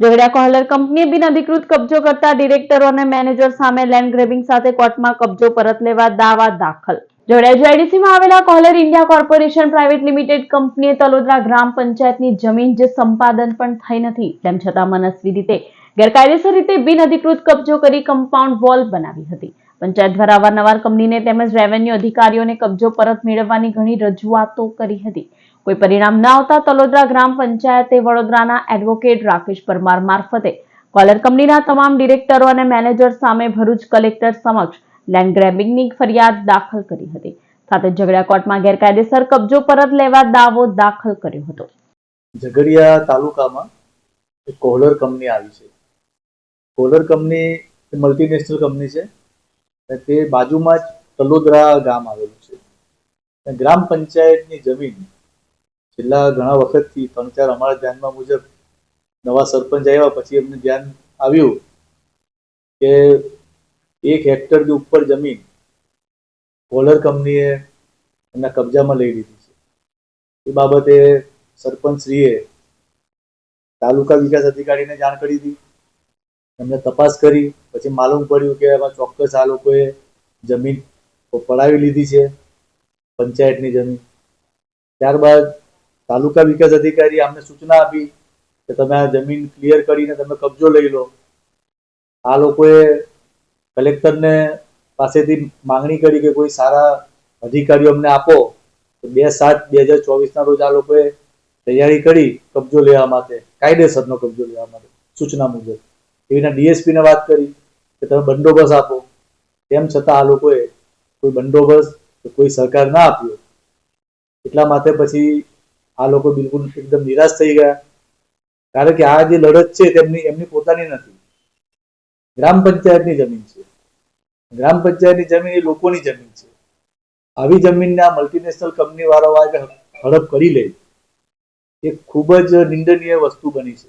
Jhagadia Kohler કંપનીએ બિનઅધિકૃત કબજો કરતા ડિરેક્ટરો અને મેનેજર સામે લેન્ડ ગ્રેબિંગ સાથે કોર્ટમાં કબજો પરત લેવા દાવા દાખલ. ઝઘડિયા જીઆઈડીસીમાં આવેલા Kohler India corporation private limited કંપનીએ તલોદરા ગ્રામ પંચાયતની જમીન જે સંપાદન પણ થઈ નથી તેમ છતાં મનસ્વી રીતે ગેરકાયદેસર રીતે બિનઅધિકૃત કબજો કરી કમ્પાઉન્ડ વોલ બનાવી હતી. પંચાયત દ્વારા અવારનવાર કંપનીને તેમજ રેવન્યુ અધિકારીઓને કબજો પરત મેળવવાની ઘણી રજૂઆતો કરી હતી. કોઈ પરિણામ ન આવતા તલોદરા ગ્રામ પંચાયતે વડોદરાના એડવોકેટ રાકેશ પરમાર મારફતે કોલર કંપનીના તમામ ડિરેક્ટરો અને મેનેજર સામે ભરૂચ કલેક્ટર સમક્ષ લેન્ડ ગ્રેબિંગની ફરિયાદ દાખલ કરી હતી. સાથે ઝઘડિયા કોર્ટમાં ગેરકાયદેસર કબજો પરત લેવા દાવો દાખલ કર્યો હતો. ઝઘડિયા તાલુકામાં એક કોહલર કંપની આવી છે. કોહલર કંપની મલ્ટીનેશનલ કંપની છે. તે બાજુમાં જ તલોદરા ગામ આવેલું છે. ગ્રામ પંચાયતની જમીન છેલ્લા ઘણા વખતથી 3-4 અમારા ધ્યાનમાં મુજબ નવા સરપંચ આવ્યા પછી એમને ધ્યાન આવ્યું કે 1 હેક્ટરથી ઉપર જમીન કોહલર કંપનીએ એમના કબજામાં લઈ લીધી છે. એ બાબતે સરપંચશ્રીએ તાલુકા વિકાસ અધિકારીને જાણ કરી હતી. એમને તપાસ કરી પછી માલુમ પડ્યું કે એમાં ચોક્કસ આ લોકોએ જમીન પડાવી લીધી છે, પંચાયતની જમીન. ત્યારબાદ તાલુકા વિકાસ અધિકારી અમને સૂચના આપી કે તમે આ જમીન ક્લિયર કરીને તમે કબજો લઈ લો. આ લોકોએ કલેક્ટરને પાસેથી માંગણી કરી કે કોઈ સારા અધિકારીઓ અમને આપો. 2/7/2024 ના રોજ આ લોકોએ તૈયારી કરી કબજો લેવા માટે, કાયદેસરનો કબજો લેવા માટે સૂચના મુજબ. એવીના ડીએસપીને વાત કરી કે તમે બંદોબસ્ત આપો. તેમ છતાં આ લોકોએ કોઈ બંદોબસ્ત કોઈ સહકાર ના આપ્યો. એટલા માટે પછી આ લોકો બિલકુલ એકદમ નિરાશ થઈ ગયા. કારણ કે આ જે લડત છે એમની પોતાની નથી, ગ્રામ પંચાયતની જમીન છે. ગ્રામ પંચાયતની જમીન એ લોકોની જમીન છે. આવી જમીનને આ મલ્ટીનેશનલ કંપની વાળા હડપ કરી લે એ ખૂબ જ નિંદનીય વસ્તુ બની છે.